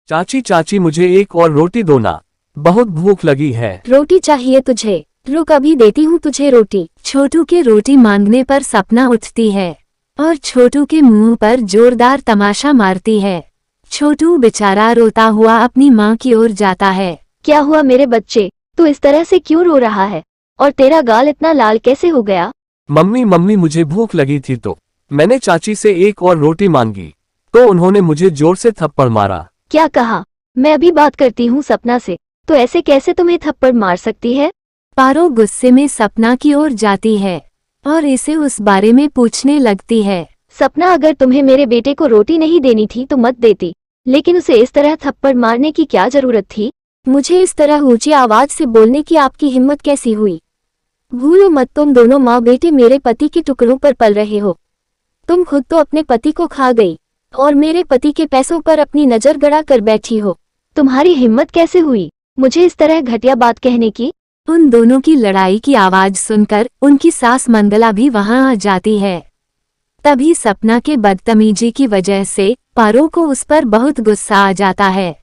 चाची चाची मुझे एक और रोटी दो ना, बहुत भूख लगी है। रोटी चाहिए तुझे? रुक अभी देती हूँ तुझे रोटी। छोटू के रोटी मांगने पर सपना उठती है और छोटू के मुंह पर जोरदार तमाशा मारती है। छोटू बेचारा रोता हुआ अपनी माँ की ओर जाता है। क्या हुआ मेरे बच्चे, तू इस तरह से क्यों रो रहा है और तेरा गाल इतना लाल कैसे हो गया? मम्मी मम्मी मुझे भूख लगी थी तो मैंने चाची से एक और रोटी मांगी तो उन्होंने मुझे जोर से थप्पड़ मारा। क्या कहा? मैं अभी बात करती हूँ सपना से, तो ऐसे कैसे तुम्हें थप्पड़ मार सकती है? पारो गुस्से में सपना की ओर जाती है और इसे उस बारे में पूछने लगती है। सपना, अगर तुम्हें मेरे बेटे को रोटी नहीं देनी थी तो मत देती, लेकिन उसे इस तरह थप्पड़ मारने की क्या जरूरत थी? मुझे इस तरह ऊंची आवाज से बोलने की आपकी हिम्मत कैसी हुई? भूलो मत, तुम दोनों माँ बेटे मेरे पति के टुकड़ों पर पल रहे हो। तुम खुद तो अपने पति को खा गई और मेरे पति के पैसों पर अपनी नजर गड़ा कर बैठी हो। तुम्हारी हिम्मत कैसे हुई मुझे इस तरह घटिया बात कहने की? उन दोनों की लड़ाई की आवाज सुनकर उनकी सास मंगला भी वहां आ जाती है। तभी सपना के बदतमीजी की वजह से पारो को उस पर बहुत गुस्सा आ जाता है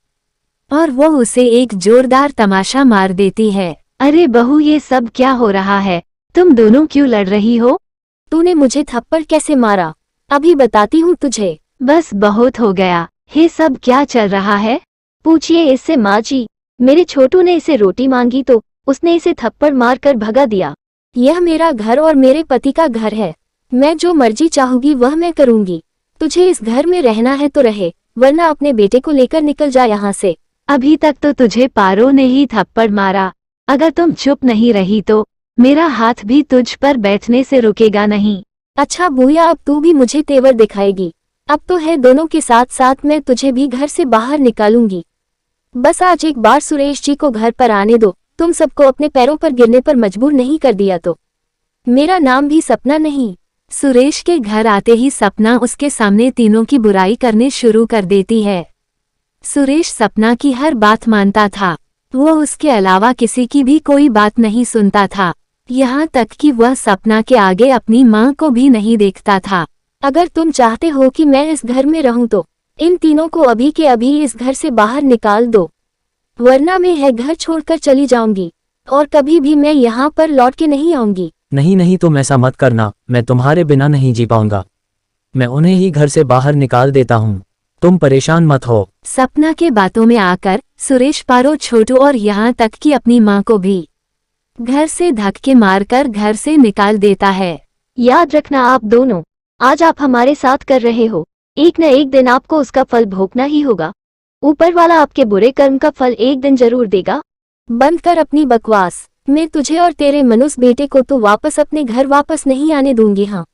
और वो उसे एक जोरदार तमाशा मार देती है। अरे बहू, ये सब क्या हो रहा है? तुम दोनों क्यों लड़ रही हो? तूने मुझे थप्पड़ कैसे मारा? अभी बताती हूँ तुझे। बस बहुत हो गया, ये सब क्या चल रहा है? पूछिए इससे माँ जी। मेरे छोटू ने इसे रोटी मांगी तो उसने इसे थप्पड़ मार कर भगा दिया। यह मेरा घर और मेरे पति का घर है। मैं जो मर्जी चाहूंगी वह मैं करूंगी। तुझे इस घर में रहना है तो रहे, वरना अपने बेटे को लेकर निकल जा यहाँ से। अभी तक तो तुझे पारो ने ही थप्पड़ मारा, अगर तुम चुप नहीं रही तो मेरा हाथ भी तुझ पर बैठने से रुकेगा नहीं। अच्छा बुआ, अब तू भी मुझे तेवर दिखाएगी। अब तो है दोनों के साथ साथ मैं तुझे भी घर से बाहर निकालूंगी। बस आज एक बार सुरेश जी को घर पर आने दो। तुम सबको अपने पैरों पर गिरने पर मजबूर नहीं कर दिया तो मेरा नाम भी सपना नहीं। सुरेश के घर आते ही सपना उसके सामने तीनों की बुराई करने शुरू कर देती है। सुरेश सपना की हर बात मानता था, वो उसके अलावा किसी की भी कोई बात नहीं सुनता था, यहाँ तक कि वह सपना के आगे अपनी माँ को भी नहीं देखता था। अगर तुम चाहते हो कि मैं इस घर में रहूं तो इन तीनों को अभी के अभी इस घर से बाहर निकाल दो, वरना मैं है घर छोड़कर चली जाऊंगी और कभी भी मैं यहाँ पर लौट के नहीं आऊंगी। नहीं नहीं, तुम ऐसा मत करना, मैं तुम्हारे बिना नहीं जी पाऊंगा। मैं उन्हें ही घर से बाहर निकाल देता हूँ, तुम परेशान मत हो। सपना के बातों में आकर सुरेश, पारो, छोटू और यहाँ तक कि अपनी माँ को भी घर से धक्के मारकर घर से निकाल देता है। याद रखना आप दोनों, आज आप हमारे साथ कर रहे हो, एक न एक दिन आपको उसका फल भोगना ही होगा। ऊपर वाला आपके बुरे कर्म का फल एक दिन जरूर देगा। बंद कर अपनी बकवास। मैं तुझे और तेरे मनुष्य बेटे को तो वापस अपने घर वापस नहीं आने दूंगी। हाँ,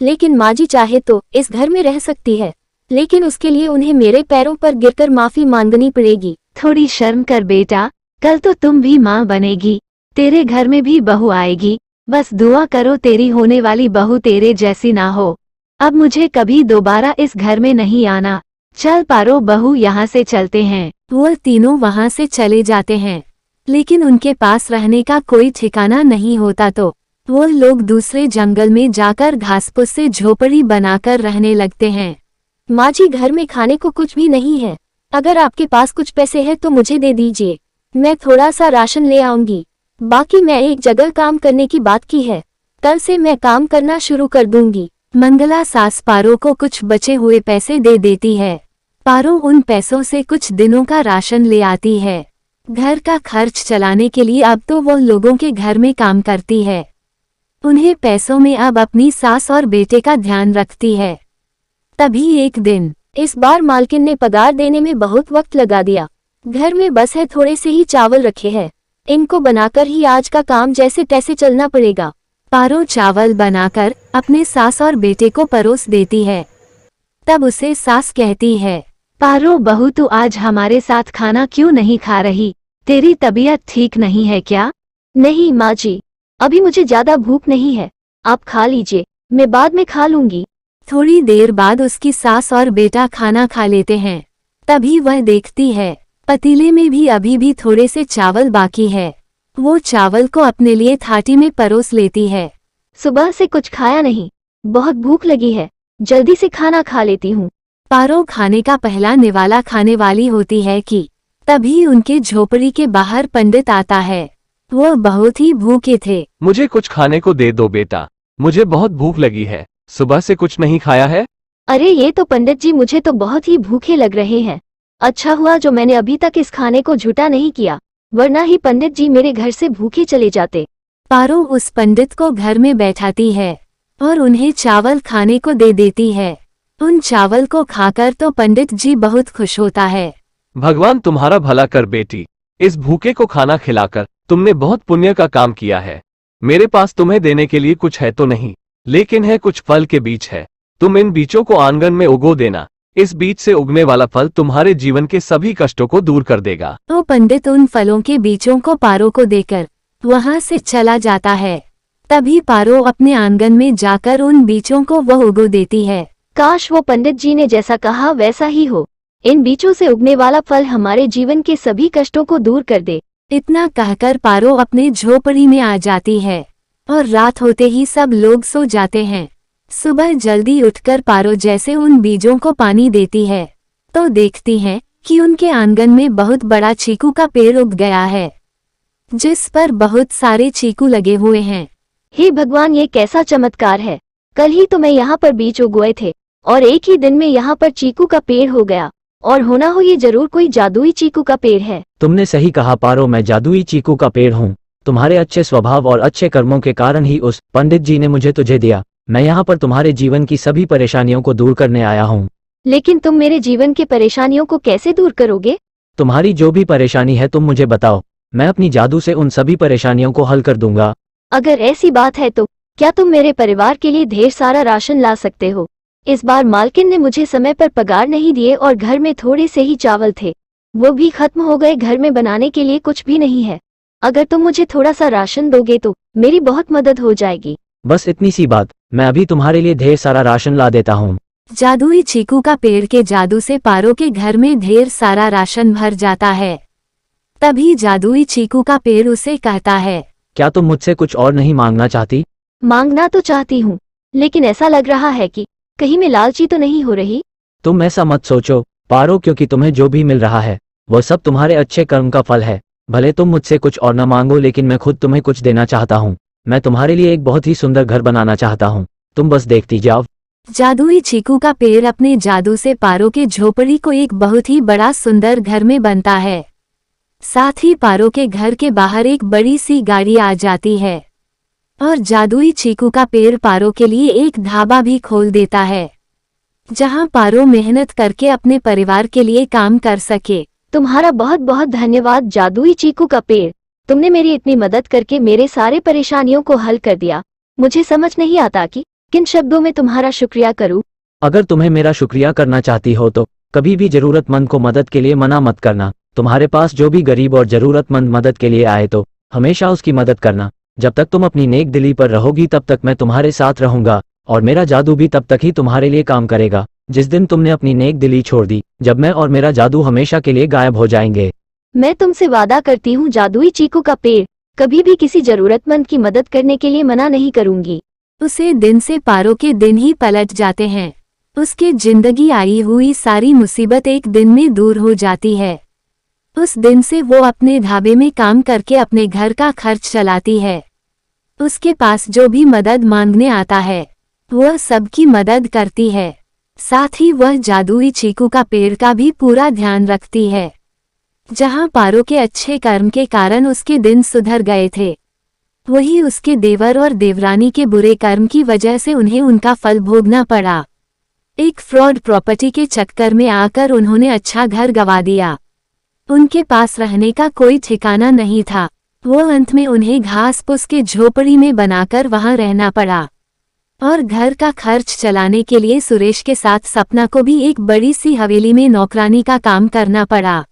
लेकिन माँ जी चाहे तो इस घर में रह सकती है, लेकिन उसके लिए उन्हें मेरे पैरों पर गिरकर माफी मांगनी पड़ेगी। थोड़ी शर्म कर बेटा, कल तो तुम भी माँ बनेगी, तेरे घर में भी बहू आएगी। बस दुआ करो तेरी होने वाली बहू तेरे जैसी ना हो। अब मुझे कभी दोबारा इस घर में नहीं आना। चल पारो बहू, यहाँ से चलते हैं। वो तीनों वहां से चले जाते हैं, लेकिन उनके पास रहने का कोई ठिकाना नहीं होता तो वो लोग दूसरे जंगल में जाकर घासपूस से झोपड़ी बनाकर रहने लगते हैं। माँ जी, घर में खाने को कुछ भी नहीं है, अगर आपके पास कुछ पैसे हैं तो मुझे दे दीजिए, मैं थोड़ा सा राशन ले आऊंगी। बाकी मैं एक जगह काम करने की बात की है, कल से मैं काम करना शुरू कर दूंगी। मंगला सास पारो को कुछ बचे हुए पैसे दे देती है। पारो उन पैसों से कुछ दिनों का राशन ले आती है। घर का खर्च चलाने के लिए अब तो वो लोगों के घर में काम करती है। उन्हें पैसों में अब अपनी सास और बेटे का ध्यान रखती है। तभी एक दिन, इस बार मालकिन ने पगार देने में बहुत वक्त लगा दिया। घर में बस है थोड़े से ही चावल रखे हैं, इनको बनाकर ही आज का काम जैसे तैसे चलना पड़ेगा। पारो चावल बनाकर अपने सास और बेटे को परोस देती है। तब उसे सास कहती है, पारो बहू, तू आज हमारे साथ खाना क्यों नहीं खा रही? तेरी तबीयत ठीक नहीं है क्या? नहीं माँ जी, अभी मुझे ज्यादा भूख नहीं है, आप खा लीजिए, मैं बाद में खा लूंगी। थोड़ी देर बाद उसकी सास और बेटा खाना खा लेते हैं। तभी वह देखती है पतीले में भी अभी भी थोड़े से चावल बाकी है। वो चावल को अपने लिए थाटी में परोस लेती है। सुबह से कुछ खाया नहीं, बहुत भूख लगी है, जल्दी से खाना खा लेती हूँ। पारो खाने का पहला निवाला खाने वाली होती है कि तभी उनके झोपड़ी के बाहर पंडित आता है। वो बहुत ही भूखे थे। मुझे कुछ खाने को दे दो बेटा, मुझे बहुत भूख लगी है, सुबह से कुछ नहीं खाया है। अरे ये तो पंडित जी, मुझे तो बहुत ही भूखे लग रहे हैं। अच्छा हुआ जो मैंने अभी तक इस खाने को झूठा नहीं किया, वरना ही पंडित जी मेरे घर से भूखे चले जाते। पारो उस पंडित को घर में बैठाती है और उन्हें चावल खाने को दे देती है। उन चावल को खाकर तो पंडित जी बहुत खुश होता है। भगवान तुम्हारा भला कर बेटी, इस भूखे को खाना खिलाकर तुमने बहुत पुण्य का काम किया है। मेरे पास तुम्हें देने के लिए कुछ है तो नहीं, लेकिन है कुछ फल के बीज है। तुम इन बीजों को आंगन में उगो देना। इस बीज से उगने वाला फल तुम्हारे जीवन के सभी कष्टों को दूर कर देगा। तो पंडित उन फलों के बीजों को पारो को देकर वहां से चला जाता है। तभी पारो अपने आंगन में जाकर उन बीजों को वह उगो देती है। काश वो पंडित जी ने जैसा कहा वैसा ही हो। इन बीजों से उगने वाला फल हमारे जीवन के सभी कष्टों को दूर कर दे। इतना कहकर पारो अपने झोपड़ी में आ जाती है और रात होते ही सब लोग सो जाते हैं। सुबह जल्दी उठकर पारो जैसे उन बीजों को पानी देती है तो देखती है कि उनके आंगन में बहुत बड़ा चीकू का पेड़ उग गया है, जिस पर बहुत सारे चीकू लगे हुए हैं। हे भगवान, ये कैसा चमत्कार है। कल ही तो मैं यहाँ पर बीज उगोए थे और एक ही दिन में यहाँ पर चीकू का पेड़ हो गया। और होना हो ये जरूर कोई जादुई चीकू का पेड़ है। तुमने सही कहा पारो, मैं जादुई चीकू का पेड़ हूँ। तुम्हारे अच्छे स्वभाव और अच्छे कर्मों के कारण ही उस पंडित जी ने मुझे तुझे दिया। मैं यहाँ पर तुम्हारे जीवन की सभी परेशानियों को दूर करने आया हूँ। लेकिन तुम मेरे जीवन के परेशानियों को कैसे दूर करोगे? तुम्हारी जो भी परेशानी है तुम मुझे बताओ, मैं अपनी जादू से उन सभी परेशानियों को हल कर दूंगा। अगर ऐसी बात है तो क्या तुम मेरे परिवार के लिए ढेर सारा राशन ला सकते हो? इस बार मालकिन ने मुझे समय पर पगार नहीं दिए और घर में थोड़े से ही चावल थे, वो भी खत्म हो गए। घर में बनाने के लिए कुछ भी नहीं है। अगर तुम मुझे थोड़ा सा राशन दोगे तो मेरी बहुत मदद हो जाएगी। बस इतनी सी बात, मैं अभी तुम्हारे लिए ढेर सारा राशन ला देता हूँ। जादुई चीकू का पेड़ के जादू से पारो के घर में ढेर सारा राशन भर जाता है। तभी जादुई चीकू का पेड़ उसे कहता है, क्या तुम मुझसे कुछ और नहीं मांगना चाहती? मांगना तो चाहती हूँ, लेकिन ऐसा लग रहा है कि कहीं मैं लालची तो नहीं हो रही। तुम ऐसा मत सोचो पारो, क्योंकि तुम्हें जो भी मिल रहा है वो सब तुम्हारे अच्छे कर्म का फल है। भले तुम मुझसे कुछ और न मांगो, लेकिन मैं खुद तुम्हें कुछ देना चाहता हूँ। मैं तुम्हारे लिए एक बहुत ही सुंदर घर बनाना चाहता हूँ, तुम बस देखती जाओ। जादुई चीकू का पेड़ अपने जादू से पारो के झोपड़ी को एक बहुत ही बड़ा सुंदर घर में बनता है। साथ ही पारो के घर के बाहर एक बड़ी सी गाड़ी आ जाती है और जादुई चीकू का पेड़ पारो के लिए एक ढाबा भी खोल देता है, जहां पारो मेहनत करके अपने परिवार के लिए काम कर सके। तुम्हारा बहुत बहुत धन्यवाद जादुई चीकू का पेड़। तुमने मेरी इतनी मदद करके मेरे सारे परेशानियों को हल कर दिया। मुझे समझ नहीं आता कि किन शब्दों में तुम्हारा शुक्रिया करूं। अगर तुम्हें मेरा शुक्रिया करना चाहती हो तो कभी भी जरूरतमंद को मदद के लिए मना मत करना। तुम्हारे पास जो भी गरीब और जरूरतमंद मदद के लिए आए तो हमेशा उसकी मदद करना। जब तक तुम अपनी नेक दिली पर रहोगी तब तक मैं तुम्हारे साथ रहूंगा और मेरा जादू भी तब तक ही तुम्हारे लिए काम करेगा। जिस दिन तुमने अपनी नेक दिली छोड़ दी, जब मैं और मेरा जादू हमेशा के लिए गायब हो जाएंगे। मैं तुमसे वादा करती हूँ जादुई चीकू का पेड़, कभी भी किसी जरूरतमंद की मदद करने के लिए मना नहीं करूंगी। उसे दिन से पारो के दिन ही पलट जाते हैं। उसके जिंदगी आई हुई सारी मुसीबत एक दिन में दूर हो जाती है। उस दिन से वो अपने ढाबे में काम करके अपने घर का खर्च चलाती है। उसके पास जो भी मदद मांगने आता है वह सबकी मदद करती है। साथ ही वह जादुई चीकू का पेड़ का भी पूरा ध्यान रखती है। जहां पारो के अच्छे कर्म के कारण उसके दिन सुधर गए थे, वही उसके देवर और देवरानी के बुरे कर्म की वजह से उन्हें उनका फल भोगना पड़ा। एक फ्रॉड प्रॉपर्टी के चक्कर में आकर उन्होंने अच्छा घर गंवा दिया। उनके पास रहने का कोई ठिकाना नहीं था। वो अंत में उन्हें घास फूस के झोपड़ी में बनाकर वहां रहना पड़ा और घर का खर्च चलाने के लिए सुरेश के साथ सपना को भी एक बड़ी सी हवेली में नौकरानी का काम करना पड़ा।